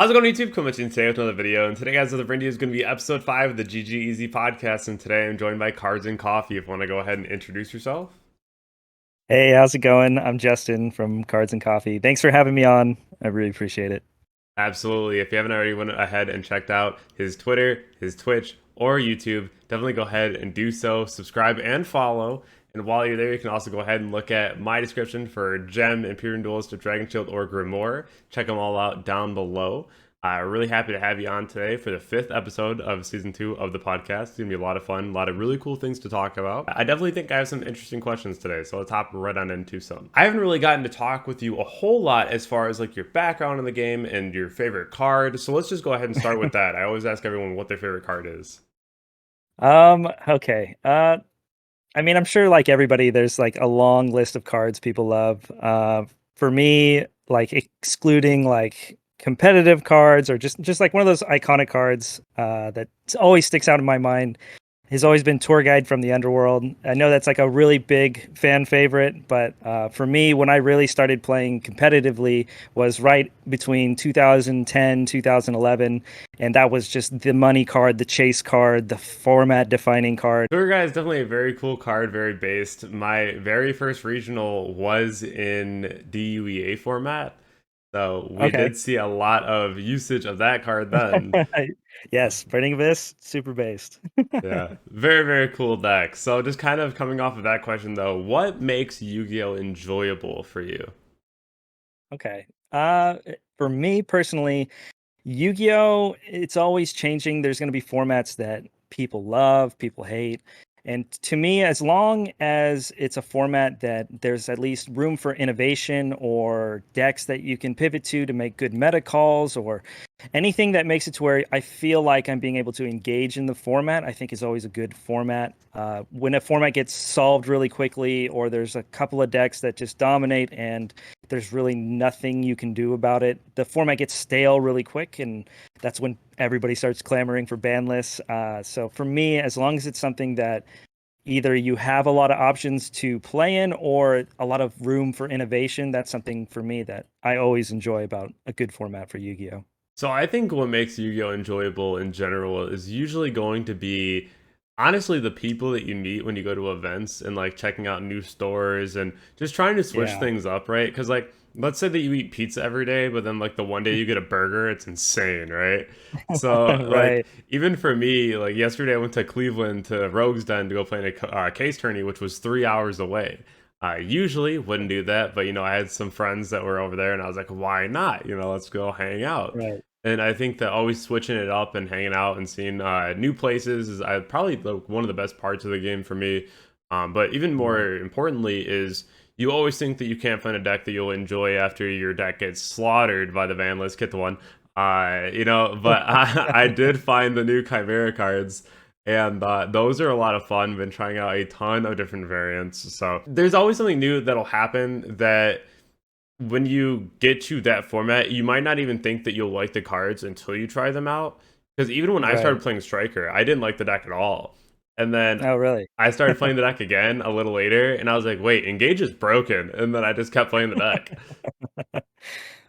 How's it going, YouTube? Coming to you today with another video, and today, guys, the video is going to be episode 5 of the GGYGO podcast, and today I'm joined by Cards and Coffee. If you want to go ahead and introduce yourself. Hey, how's it going? I'm Justin from Cards and Coffee. Thanks for having me on. I really appreciate it. Absolutely. If you haven't already went ahead and checked out his Twitter, his Twitch, or YouTube, definitely go ahead and do so. Subscribe and follow. And while you're there, you can also go ahead and look at my description for Gem, Imperial Duelist, Dragon Shield, or Grimoire. Check them all out down below. Really happy to have you on today for the 5th episode of season 2 of the podcast. It's gonna be a lot of fun, a lot of really cool things to talk about. I definitely think I have some interesting questions today, so let's hop right on into some. I haven't really gotten to talk with you a whole lot as far as like your background in the game and your favorite card. So let's just go ahead and start with that. I always ask everyone what their favorite card is. Okay. I mean, I'm sure like everybody, there's like a long list of cards people love. For me, like excluding like competitive cards or just like one of those iconic cards that always sticks out in my mind has always been Tour Guide from the Underworld. I know that's like a really big fan favorite, but for me, when I really started playing competitively was right between 2010, 2011, and that was just the money card, the chase card, the format defining card. Tour Guide is definitely a very cool card, very based. My very first regional was in DUEA format. So we Okay. did see a lot of usage of that card then. Yes, Burning Abyss, super based. Yeah, very, very cool deck. So just kind of coming off of that question though, what makes Yu-Gi-Oh enjoyable for you? Okay. For me personally, Yu-Gi-Oh, it's always changing. There's going to be formats that people love, people hate. And to me, as long as it's a format that there's at least room for innovation or decks that you can pivot to make good meta calls or anything that makes it to where I feel like I'm being able to engage in the format, I think is always a good format. When a format gets solved really quickly or there's a couple of decks that just dominate and there's really nothing you can do about it, the format gets stale really quick, and that's when everybody starts clamoring for ban lists. So for me, as long as it's something that either you have a lot of options to play in or a lot of room for innovation, that's something for me that I always enjoy about a good format for Yu-Gi-Oh. So I think what makes Yu-Gi-Oh enjoyable in general is usually going to be honestly the people that you meet when you go to events and like checking out new stores and just trying to switch Yeah. things up, right? Because like let's say that you eat pizza every day, but then like the one day you get a burger, it's insane, right? So like Right. even for me, like yesterday I went to Cleveland to Rogue's Den to go play in a case tourney, which was 3 hours away. I usually wouldn't do that, but I had some friends that were over there, and I was like, why not? Let's go hang out. Right. And I think that always switching it up and hanging out and seeing new places is probably one of the best parts of the game for me. But even Right. more importantly is you always think that you can't find a deck that you'll enjoy after your deck gets slaughtered by the Vanlist. Get the one. But I did find the new Chimera cards, and those are a lot of fun. Been trying out a ton of different variants. So there's always something new that'll happen that when you get to that format, you might not even think that you'll like the cards until you try them out. Because even when I started Right. playing Striker, I didn't like the deck at all. And then Oh, really? I started playing the deck again a little later, and I was like, wait, Engage is broken. And then I just kept playing the deck.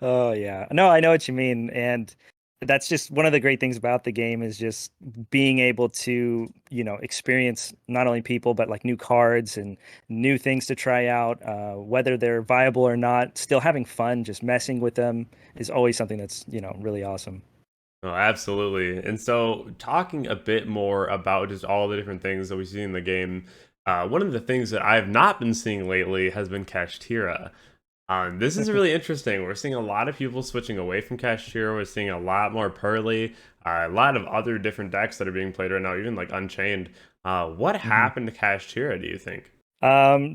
Oh yeah. No, I know what you mean. And that's just one of the great things about the game is just being able to, experience not only people, but like new cards and new things to try out, whether they're viable or not, still having fun, just messing with them is always something that's, really awesome. Oh, absolutely. And so, talking a bit more about just all the different things that we see in the game, one of the things that I've not been seeing lately has been Kashtira. This is really interesting. We're seeing a lot of people switching away from Kashtira. We're seeing a lot more Pearly, a lot of other different decks that are being played right now, even like Unchained. What Mhm. happened to Kashtira, do you think?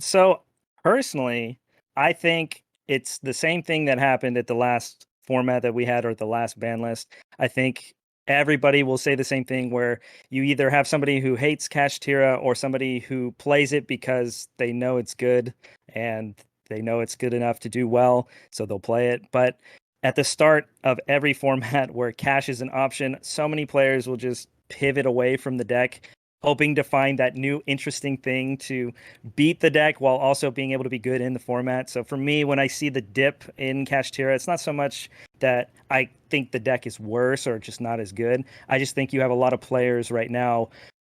So personally, I think it's the same thing that happened at the last format that we had or the last ban list. I think everybody will say the same thing where you either have somebody who hates Cash Tira or somebody who plays it because they know it's good and they know it's good enough to do well, so they'll play it. But at the start of every format where cash is an option, so many players will just pivot away from the deck hoping to find that new interesting thing to beat the deck while also being able to be good in the format. So for me, when I see the dip in Kashtira, it's not so much that I think the deck is worse or just not as good. I just think you have a lot of players right now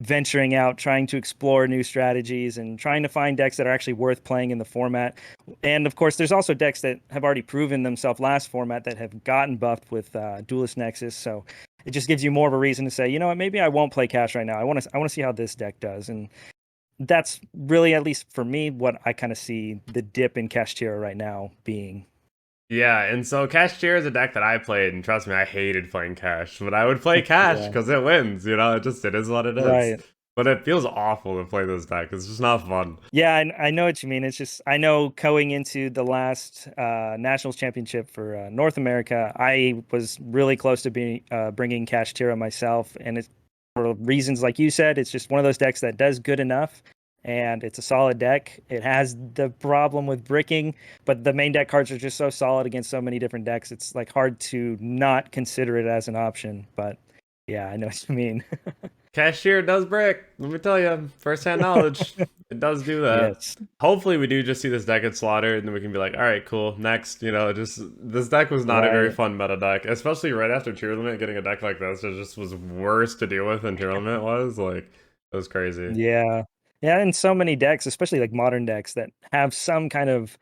venturing out, trying to explore new strategies and trying to find decks that are actually worth playing in the format. And of course, there's also decks that have already proven themselves last format that have gotten buffed with Duelist Nexus. So it just gives you more of a reason to say, you know what, maybe I won't play Cash right now. I want to see how this deck does. And that's really, at least for me, what I kind of see the dip in Kashtira right now being. Yeah, and so Cash Tier is a deck that I played, and trust me, I hated playing Cash, but I would play Cash Yeah. because it wins. It is what it is. Right. But it feels awful to play this deck. It's just not fun. Yeah, I know what you mean. It's just I know going into the last Nationals championship for North America, I was really close to being bringing Cash Tira myself, and it's for reasons like you said. It's just one of those decks that does good enough, and it's a solid deck. It has the problem with bricking, but the main deck cards are just so solid against so many different decks. It's like hard to not consider it as an option. But yeah, I know what you mean. Cashier does brick. Let me tell you, firsthand knowledge. It does do that. Yes. Hopefully, we do just see this deck get slaughtered, and then we can be like, all right, cool, next. Just this deck was not a very Right. fun meta deck, especially right after Tier Limit. Getting a deck like this, it just was worse to deal with than Tier Limit was. Like, it was crazy. Yeah. Yeah, and so many decks, especially like modern decks that have some kind of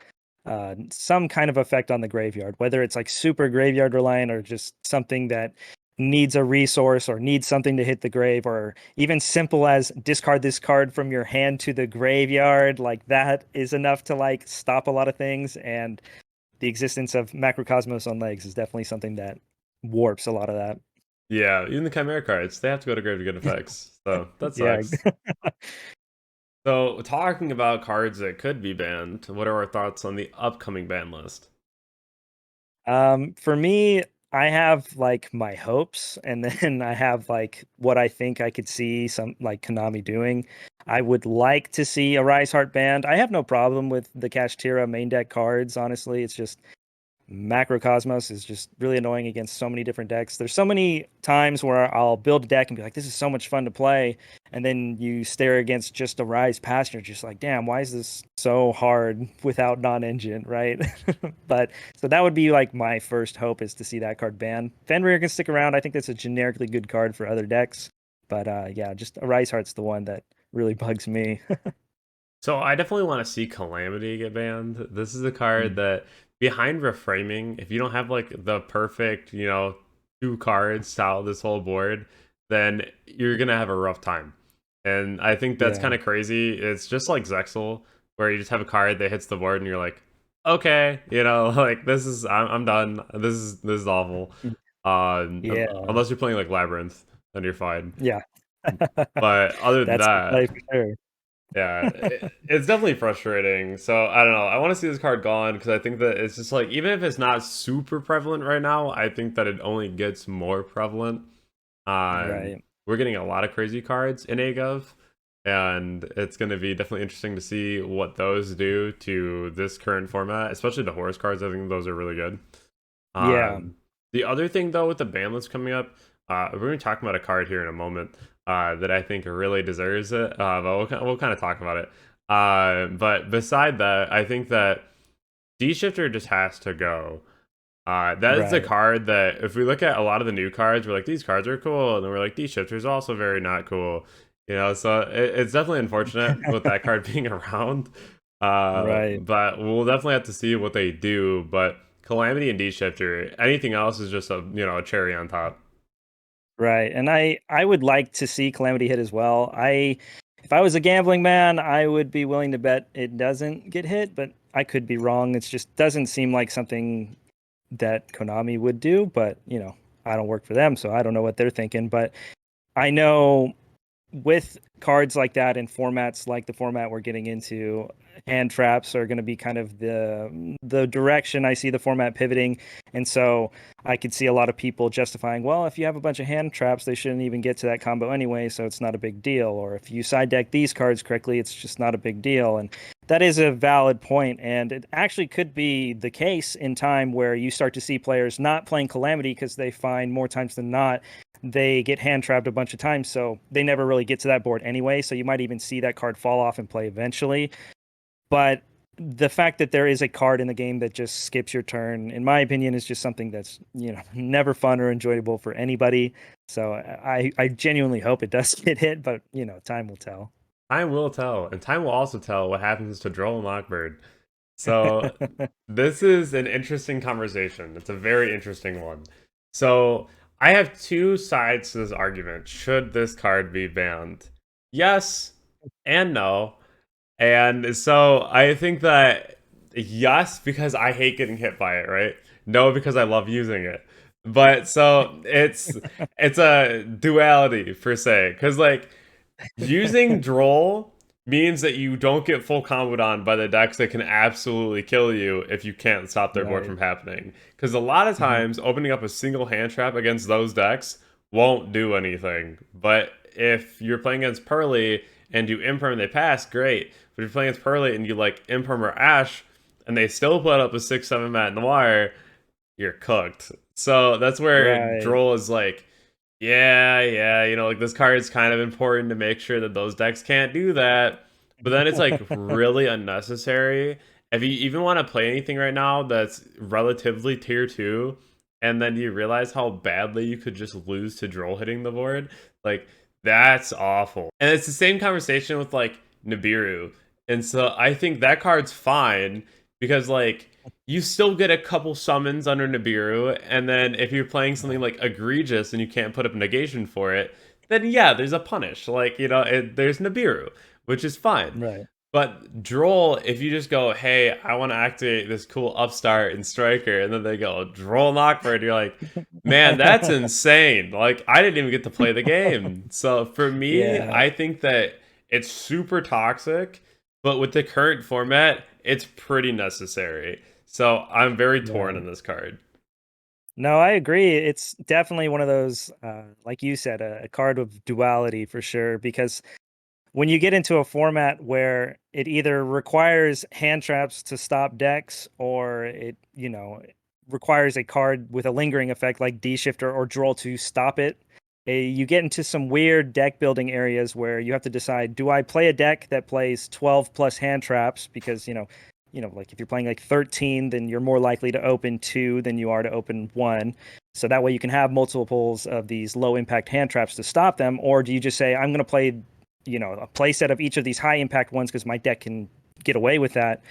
effect on the graveyard, whether it's like super graveyard reliant or just something that needs a resource or needs something to hit the grave, or even simple as discard this card from your hand to the graveyard. Like that is enough to like stop a lot of things. And the existence of Macrocosmos on legs is definitely something that warps a lot of that. Yeah, even the Chimera cards, they have to go to grave to get effects. So that Yeah. sucks. So, talking about cards that could be banned, what are our thoughts on the upcoming ban list? For me, I have like my hopes, and then I have like what I think I could see some like Konami doing. I would like to see a Rise Heart band. I have no problem with the Kashtira main deck cards, honestly. It's just Macrocosmos is just really annoying against so many different decks. There's so many times where I'll build a deck and be like, this is so much fun to play. And then you stare against just a Rise Pass, and you're just like, damn, why is this so hard without non-engine, right? But so that would be like my first hope, is to see that card banned. Fenrir can stick around. I think that's a generically good card for other decks. But yeah, just a Rise Heart's the one that really bugs me. So, I definitely want to see Calamity get banned. This is a card Mm. that, behind reframing, if you don't have like the perfect, two cards style this whole board, then you're gonna have a rough time. And I think that's Yeah. kind of crazy. It's just like Zexal, where you just have a card that hits the board and you're like, okay, like I'm done. This is awful. Yeah. Unless you're playing like Labyrinth, then you're fine. Yeah. But other than That's the play that, for sure. yeah, it's definitely frustrating. So I don't know. I want to see this card gone because I think that it's just like, even if it's not super prevalent right now, I think that it only gets more prevalent. Right. We're getting a lot of crazy cards in Ggez, and it's going to be definitely interesting to see what those do to this current format, especially the horse cards. I think those are really good. Yeah. Um, the other thing, though, with the ban list coming up, we're going to be talking about a card here in a moment that I think really deserves it, but we'll kind of talk about it. But beside that, I think that D Shifter just has to go. That is a Right. card that, if we look at a lot of the new cards, we're like, these cards are cool, and then we're like, D Shifter is also very not cool. So it's definitely unfortunate with that card being around. Right. But we'll definitely have to see what they do. But Calamity and D Shifter, anything else is just a cherry on top. Right. And I would like to see Calamity hit as well. If I was a gambling man, I would be willing to bet it doesn't get hit, but I could be wrong. It just doesn't seem like something that Konami would do, but I don't work for them, so I don't know what they're thinking, but I know with cards like that in formats like the format we're getting into, hand traps are going to be kind of the direction I see the format pivoting. And so I could see a lot of people justifying, well, if you have a bunch of hand traps, they shouldn't even get to that combo anyway, so it's not a big deal. Or if you side deck these cards correctly, it's just not a big deal. And that is a valid point, and it actually could be the case in time where you start to see players not playing Calamity because they find more times than not they get hand trapped a bunch of times, so they never really get to that board anyway. So you might even see that card fall off and play eventually. But the fact that there is a card in the game that just skips your turn, in my opinion, is just something that's, never fun or enjoyable for anybody. So I genuinely hope it does get hit, but time will tell. Time will tell, and time will also tell what happens to Droll and Lockbird. So this is an interesting conversation. It's a very interesting one. So I have two sides to this argument. Should this card be banned? Yes and no. And so I think that yes, because I hate getting hit by it, right? No, because I love using it. But so it's a duality per se. Because like using Droll means that you don't get full comboed on by the decks that can absolutely kill you if you can't stop their board Right. from happening. Because a lot of Mhm. times, opening up a single hand trap against those decks won't do anything. But if you're playing against Pearly and you imperm and they pass, great. But if you're playing against Pearly and you like imperm or Ash and they still put up a 6/7 mat in the wire, you're cooked. So that's where Right. Droll is like, yeah, like this card is kind of important to make sure that those decks can't do that. But then it's like really unnecessary. If you even want to play anything right now that's relatively tier two, and then you realize how badly you could just lose to Droll hitting the board, like that's awful. And it's the same conversation with like Nibiru. And so I think that card's fine because like you still get a couple summons under Nibiru, and then if you're playing something like egregious and you can't put up negation for it, then yeah, there's a punish. Like, there's Nibiru, which is fine. Right. But Droll, if you just go, hey, I want to activate this cool upstart and striker, and then they go, Droll Knockbird, you're like, man, that's insane. Like, I didn't even get to play the game. So for me, Yeah. I think that it's super toxic, but with the current format, it's pretty necessary. So I'm very torn Right. on this card. No, I agree. It's definitely one of those, like you said, a card of duality for sure. Because when you get into a format where it either requires hand traps to stop decks, or it, requires a card with a lingering effect like D Shifter or Droll to stop it, you get into some weird deck building areas where you have to decide: do I play a deck that plays 12 plus hand traps because like if you're playing like 13, then you're more likely to open two than you are to open one. So that way you can have multiples of these low impact hand traps to stop them. Or do you just say, I'm going to play, a play set of each of these high impact ones because my deck can get away with that.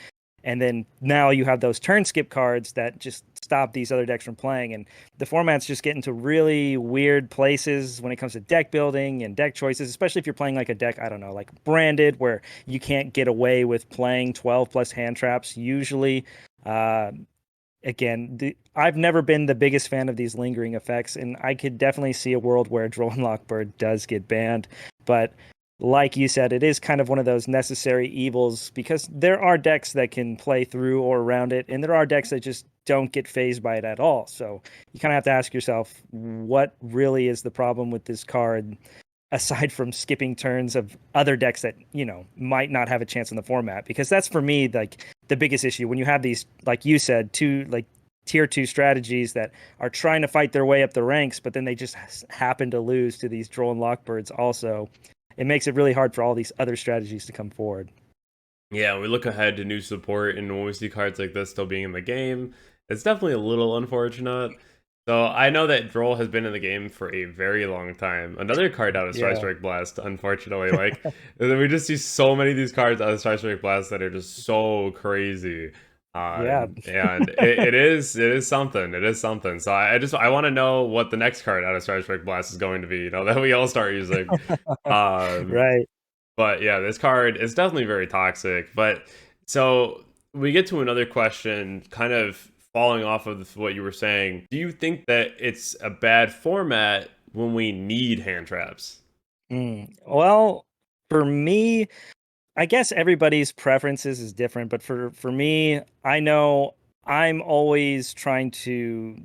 And then now you have those turn skip cards that just stop these other decks from playing. And the formats just get into really weird places when it comes to deck building and deck choices, especially if you're playing like a deck, I don't know, like branded, where you can't get away with playing 12 plus hand traps usually. Uh, Again, I've never been the biggest fan of these lingering effects, and I could definitely see a world where Droll and Lockbird does get banned. But like you said, it is kind of one of those necessary evils because there are decks that can play through or around it, and there are decks that just don't get phased by it at all. So you kind of have to ask yourself, what really is the problem with this card? Aside from skipping turns of other decks that might not have a chance in the format, because that's for me like the biggest issue when you have these, like you said, two like tier two strategies that are trying to fight their way up the ranks, but then they just happen to lose to these Droll and Lockbirds. Also, it makes it really hard for all these other strategies to come forward. Yeah, we look ahead to new support, and when we see cards like this still being in the game, it's definitely a little unfortunate. So I know that Droll has been in the game for a very long time. Another card out of Star Yeah. Strike Blast, unfortunately. Like, we just see so many of these cards out of Star Strike Blast that are just so crazy. Yeah. And it is something. It is something. So I want to know what the next card out of Star Strike Blast is going to be, that we all start using. Um, Right. but yeah, this card is definitely very toxic. But so we get to another question, kind of falling off of what you were saying. Do you think that it's a bad format when we need hand traps? Well, for me, I guess everybody's preferences is different, but for me, I know I'm always trying to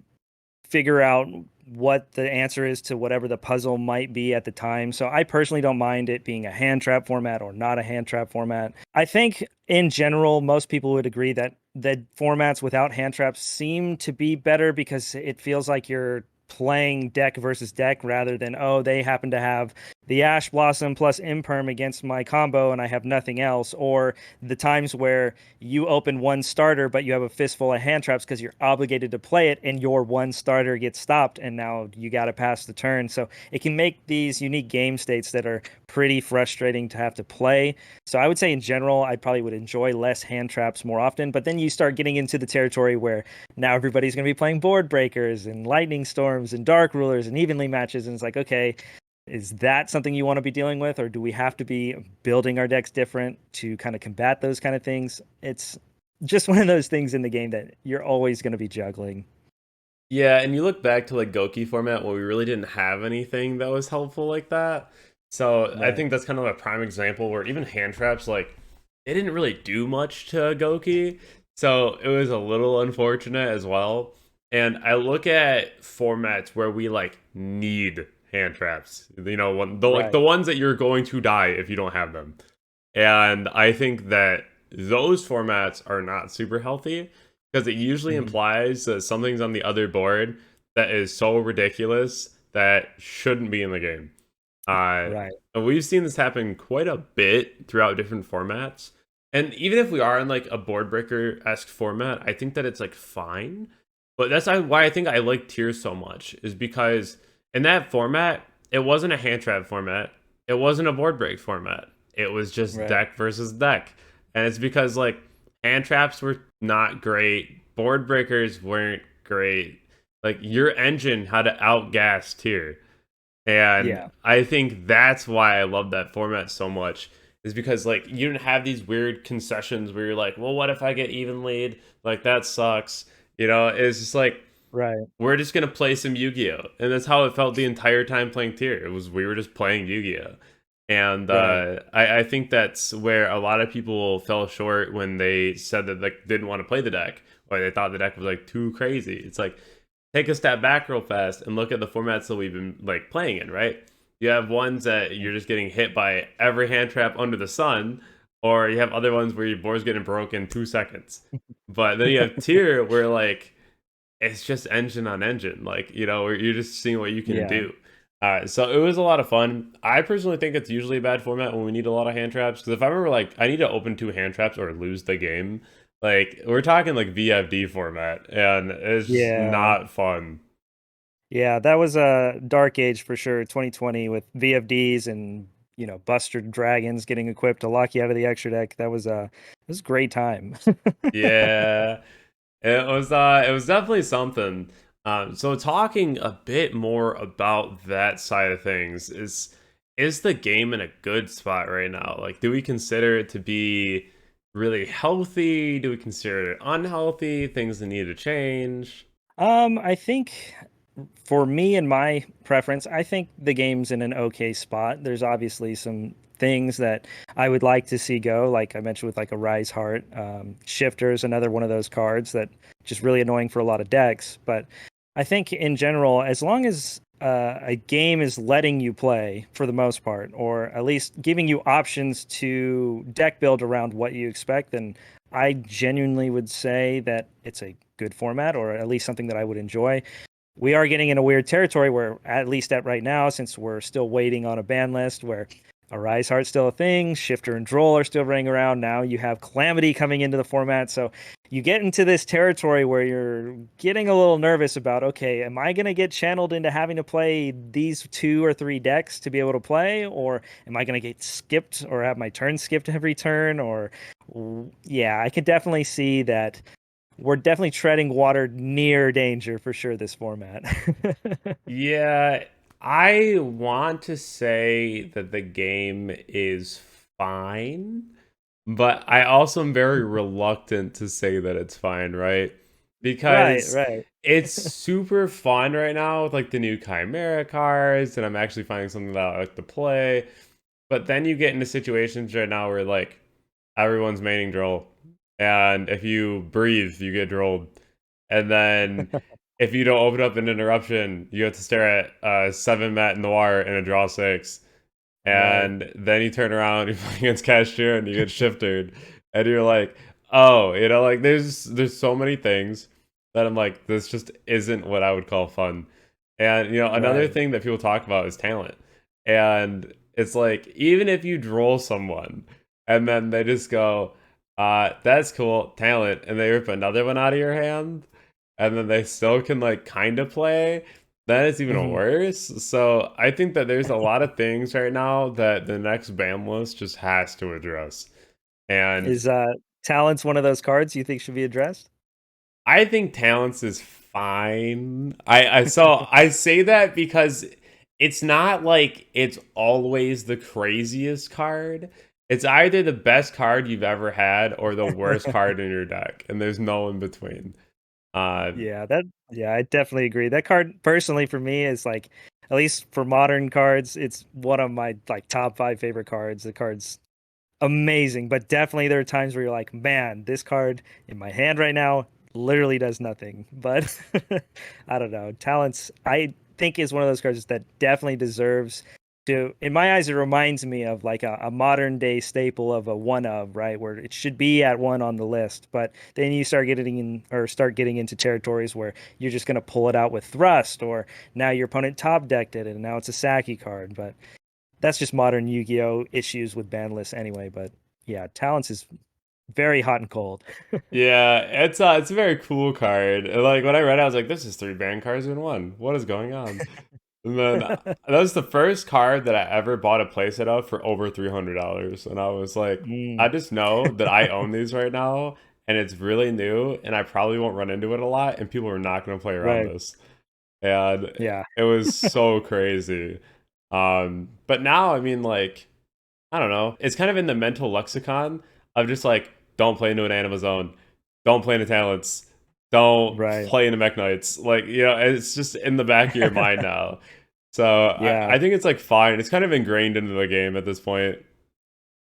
figure out what the answer is to whatever the puzzle might be at the time. So I personally don't mind it being a hand trap format or not a hand trap format. I think in general, most people would agree that the formats without hand traps seem to be better because it feels like you're playing deck versus deck rather than, oh, they happen to have the Ash Blossom plus Imperm against my combo and I have nothing else. Or the times where you open one starter, but you have a fistful of hand traps because you're obligated to play it and your one starter gets stopped and now you got to pass the turn. So it can make these unique game states that are pretty frustrating to have to play. So I would say in general, I probably would enjoy less hand traps more often. But then you start getting into the territory where now everybody's going to be playing board breakers and lightning storms and dark rulers and evenly matches. And it's like, okay, is that something you want to be dealing with? Or do we have to be building our decks different to kind of combat those kind of things? It's just one of those things in the game that you're always going to be juggling. Yeah, and you look back to like Goki format where we really didn't have anything that was helpful like that. So I Right. think that's kind of a prime example where even hand traps, like, they didn't really do much to Goki. So it was a little unfortunate as well. And I look at formats where we like need hand traps. You know, like the Right. ones that you're going to die if you don't have them. And I think that those formats are not super healthy because it usually Mhm. implies that something's on the other board that is so ridiculous that shouldn't be in the game. Uh, Right. and we've seen this happen quite a bit throughout different formats. And even if we are in like a board breaker esque format, I think that it's like fine. But that's why I think I like tiers so much, is because in that format, it wasn't a hand trap format, it wasn't a board break format. It was just Right. deck versus deck. And it's because like hand traps were not great, board breakers weren't great. Like your engine had to outgas tier. And Yeah. I think that's why I love that format so much. Is because like you didn't have these weird concessions where you're like, well, what if I get even lead? Like that sucks. You know, it's just like Right. we're just gonna play some Yu-Gi-Oh, and that's how it felt the entire time playing Tier. It was we were just playing Yu-Gi-Oh, and Right. I think that's where a lot of people fell short when they said that like didn't want to play the deck or they thought the deck was like too crazy. It's like take a step back real fast and look at the formats that we've been like playing in, right? You have ones that you're just getting hit by every hand trap under the sun, or you have other ones where your board's getting broken in 2 seconds. But then you have tier where like it's just engine on engine, like you know, where you're just seeing what you can Yeah. do. So it was a lot of fun. I personally think it's usually a bad format when we need a lot of hand traps. Because if I remember, like I need to open 2 hand traps or lose the game. Like we're talking like VFD format, and it's just Yeah. not fun. Yeah, that was a dark age for sure, 2020 with VFDs and, Buster Dragons getting equipped to lock you out of the extra deck. It was a great time. Yeah, it was definitely something. So talking a bit more about that side of things, is the game in a good spot right now? Like, do we consider it to be really healthy? Do we consider it unhealthy? Things that need to change? I think for me and my preference, I think the game's in an okay spot. There's obviously some things that I would like to see go, like I mentioned with like a Rise Heart. Shifter's another one of those cards that just really annoying for a lot of decks. But I think in general, as long as a game is letting you play for the most part, or at least giving you options to deck build around what you expect, then I genuinely would say that it's a good format, or at least something that I would enjoy. We are getting in a weird territory where, at least at right now, since we're still waiting on a ban list where Arise Heart's still a thing, Shifter and Droll are still running around. Now you have Calamity coming into the format. So you get into this territory where you're getting a little nervous about, okay, am I going to get channeled into having to play these 2 or 3 decks to be able to play? Or am I going to get skipped or have my turn skipped every turn? Or, yeah, I could definitely see that we're definitely treading water near danger for sure this format. Yeah, I want to say that the game is fine, but I also am very reluctant to say that it's fine, right? Right, Because right. it's super fun right now with like the new Chimera cards, and I'm actually finding something that I like to play. But then you get into situations right now where like everyone's maining droll, and if you breathe, you get drolled, and then if you don't open up an interruption, you have to stare at 7 Mat Noir and a draw 6. Right. And then you turn around, you play against Cashier and you get shifted. And you're like, oh, you know, like there's so many things that I'm like, this just isn't what I would call fun. And another Right. thing that people talk about is talent. And it's like even if you droll someone and then they just go, that's cool, talent, and they rip another one out of your hand, and then they still can like kind of play, then it's even Mhm. worse. So I think that there's a lot of things right now that the next ban list just has to address. And Is talents one of those cards you think should be addressed? I think talents is fine. I say that because it's not like it's always the craziest card. It's either the best card you've ever had or the worst card in your deck, and there's no in between. Uh, Yeah, I definitely agree. That card personally for me is like, at least for modern cards, it's one of my like top 5 favorite cards. The card's amazing, but definitely there are times where you're like, man, this card in my hand right now literally does nothing. But I don't know. Talents, I think, is one of those cards that definitely deserves to, in my eyes, it reminds me of like a modern day staple of a one of, right? Where it should be at one on the list. But then you start getting in or start getting into territories where you're just going to pull it out with thrust, or now your opponent top decked it and now it's a Saki card. But that's just modern Yu-Gi-Oh issues with ban lists anyway. But yeah, talents is very hot and cold. yeah, it's a very cool card. And, like when I read it, I was like, this is 3 ban cards in one. What is going on? And then that was the first card that I ever bought a playset of for over $300. And I was like, I Mm, just know that I own these right now and it's really new and I probably won't run into it a lot and people are not going to play around right. this. And Yeah. it was so crazy. But now, I mean, like, I don't know. It's kind of in the mental lexicon of just like, don't play into an anima zone, don't play into talents, don't Right. play into mech knights. Like, it's just in the back of your mind now. So Yeah. I think it's like fine. It's kind of ingrained into the game at this point.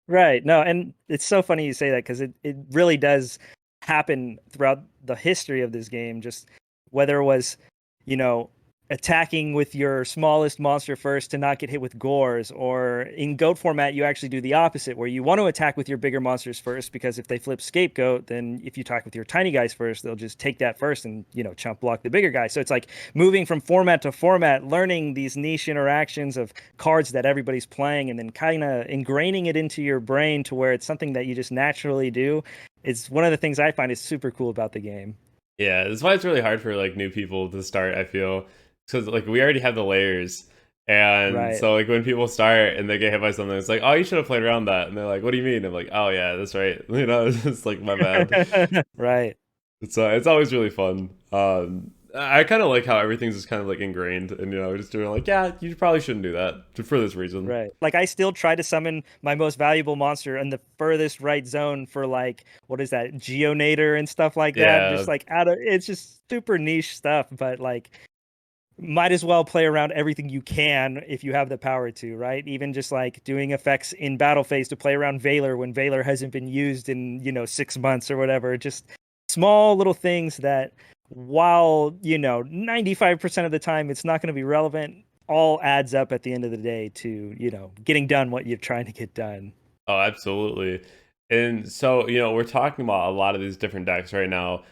Right. No, and it's so funny you say that because it really does happen throughout the history of this game. Just whether it was, you know, attacking with your smallest monster first to not get hit with gores, or in goat format, you actually do the opposite, where you want to attack with your bigger monsters first, because if they flip scapegoat, then if you attack with your tiny guys first, they'll just take that first and, chump block the bigger guy. So it's like moving from format to format, learning these niche interactions of cards that everybody's playing, and then kind of ingraining it into your brain to where it's something that you just naturally do. It's one of the things I find is super cool about the game. Yeah, that's why it's really hard for like new people to start, I feel. Because like we already have the layers. And Right. so like when people start and they get hit by something, it's like, oh, you should have played around that. And they're like, what do you mean? I'm like, oh yeah, that's right. It's like my bad. Right. It's always really fun. I kind of like how everything's just kind of like ingrained, and just doing like, yeah, you probably shouldn't do that for this reason. Right. Like I still try to summon my most valuable monster in the furthest right zone for like what is that, Geonator and stuff like that. Just Yeah. like out of it's just super niche stuff, but like might as well play around everything you can if you have the power to, right? Even just like doing effects in battle phase to play around Valor when Valor hasn't been used in, 6 months or whatever. Just small little things that, while, 95% of the time it's not going to be relevant, all adds up at the end of the day to, getting done what you're trying to get done. Oh, absolutely. And so, we're talking about a lot of these different decks right now,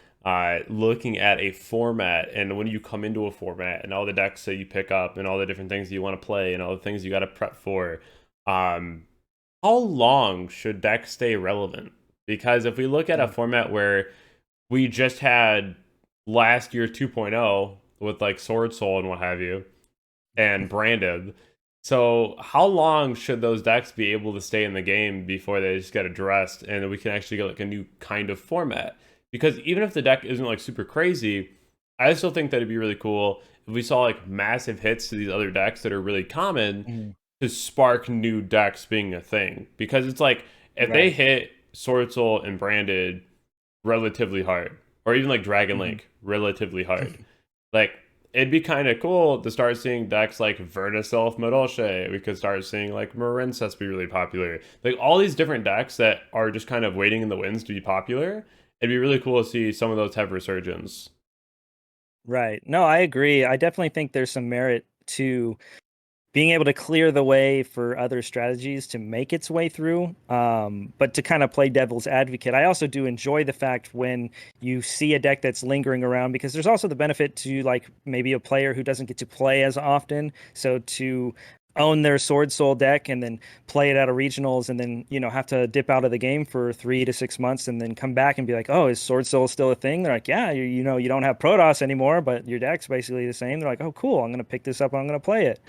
looking at a format. And when you come into a format and all the decks that you pick up and all the different things you want to play and all the things you got to prep for, um, how long should decks stay relevant? Because if we look at a Mm. format where we just had last year 2.0 with like Sword Soul and what have you, and branded. So how long should those decks be able to stay in the game before they just get addressed and we can actually get like a new kind of format? Because even if the deck isn't like super crazy, I still think that it'd be really cool if we saw like massive hits to these other decks that are really common Mm. to spark new decks being a thing. Because it's like if they Right. hit Sword Soul and branded relatively hard, or even like Dragon Mhm. Link relatively hard, like it'd be kind of cool to start seeing decks like Vertiself Madolche. We could start seeing like Marincess be really popular. Like all these different decks that are just kind of waiting in the wings to be popular. It'd be really cool to see some of those have resurgence. Right. No, I agree. I definitely think there's some merit to being able to clear the way for other strategies to make its way through. But to kind of play devil's advocate, I also do enjoy the fact when you see a deck that's lingering around, because there's also the benefit to like maybe a player who doesn't get to play as often. So to own their Sword Soul deck and then play it out of regionals and then, have to dip out of the game for 3 to 6 months and then come back and be like, oh, is Sword Soul still a thing? They're like, yeah, you don't have Protoss anymore, but your deck's basically the same. They're like, oh, cool, I'm going to pick this up, I'm going to play it.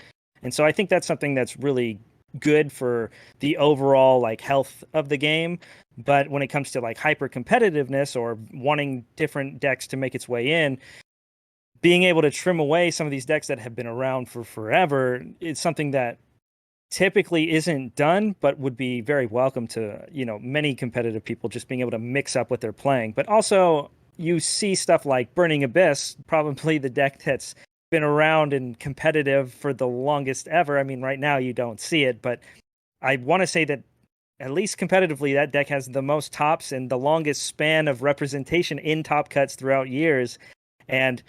And so I think that's something that's really good for the overall like health of the game. But when it comes to like hyper competitiveness or wanting different decks to make its way in, being able to trim away some of these decks that have been around for forever is something that typically isn't done, but would be very welcome to, many competitive people just being able to mix up what they're playing. But also, you see stuff like Burning Abyss, probably the deck that's been around and competitive for the longest ever. I mean, right now you don't see it, but I want to say that at least competitively, that deck has the most tops and the longest span of representation in top cuts throughout years. And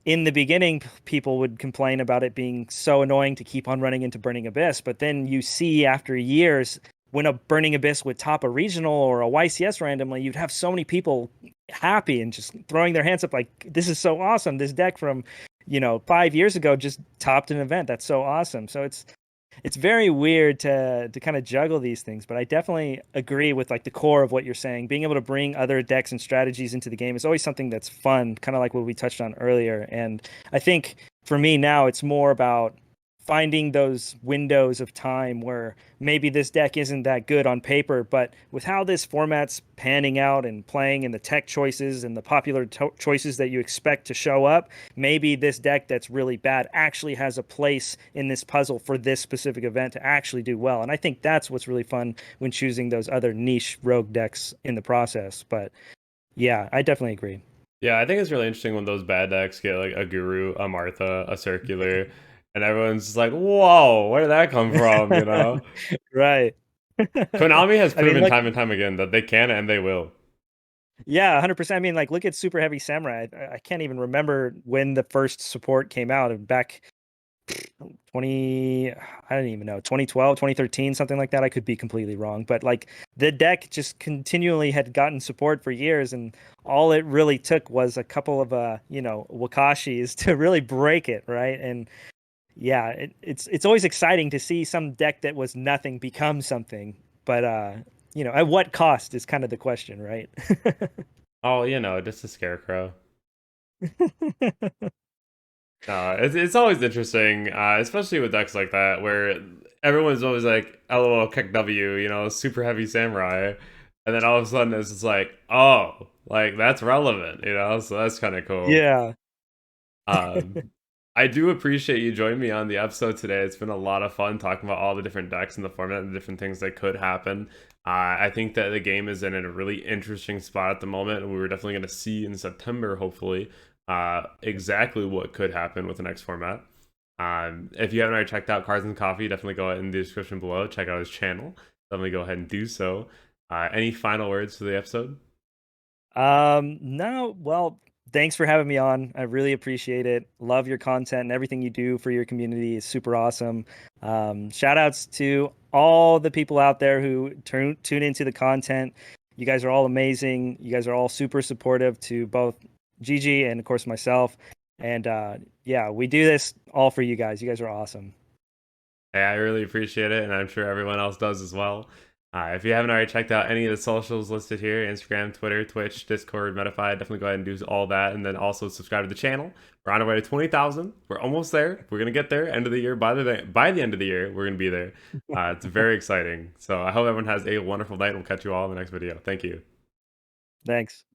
in the beginning, people would complain about it being so annoying to keep on running into Burning Abyss. But then you see after years, when a Burning Abyss would top a regional or a YCS randomly, you'd have so many people happy and just throwing their hands up like, this is so awesome. This deck from, 5 years ago just topped an event. That's so awesome. So it's very weird to kind of juggle these things, but I definitely agree with like the core of what you're saying. Being able to bring other decks and strategies into the game is always something that's fun, kind of like what we touched on earlier. And I think for me now, it's more about finding those windows of time where maybe this deck isn't that good on paper, but with how this format's panning out and playing and the tech choices and the popular choices that you expect to show up, maybe this deck that's really bad actually has a place in this puzzle for this specific event to actually do well. And I think that's what's really fun when choosing those other niche rogue decks in the process. But yeah, I definitely agree. Yeah, I think it's really interesting when those bad decks get like a Guru, a Martha, a Circular, and everyone's just like, "Whoa, where did that come from?" You know? Right. Konami has I mean, proven look, time and time again that they can and they will. yeah, 100%. I mean, like, look at Super Heavy Samurai. I can't even remember when the first support came out. Back 20, I don't even know, 2012, 2013, something like that. I could be completely wrong. But like the deck just continually had gotten support for years. And all it really took was a couple of, Wakashis to really break it. Right. And yeah, it's always exciting to see some deck that was nothing become something. But, at what cost is kind of the question, right? Oh, just a scarecrow. No, it's always interesting, especially with decks like that, where everyone's always like, "LOL, kick W," super heavy samurai, and then all of a sudden it's just like, "Oh, like that's relevant," So that's kind of cool. Yeah. Um, I do appreciate you joining me on the episode today. It's been a lot of fun talking about all the different decks in the format and the different things that could happen. I think that the game is in a really interesting spot at the moment, and we were definitely going to see in September, hopefully, exactly what could happen with the next format. If you haven't already checked out Cards and Coffee, definitely go ahead in the description below. Check out his channel. Definitely go ahead and do so. Any final words for the episode? No, well, thanks for having me on. I really appreciate it. Love your content and everything you do for your community is super awesome. Shout outs to all the people out there who tune into the content. You guys are all amazing. You guys are all super supportive to both Gigi and of course myself. And yeah, we do this all for you guys. You guys are awesome. Hey, I really appreciate it, and I'm sure everyone else does as well. If you haven't already checked out any of the socials listed here, Instagram, Twitter, Twitch, Discord, Medify, definitely go ahead and do all that. And then also subscribe to the channel. We're on our way to 20,000. We're almost there. We're going to get there. End of the year. By the end of the year, we're going to be there. It's very exciting. So I hope everyone has a wonderful night. We'll catch you all in the next video. Thank you. Thanks.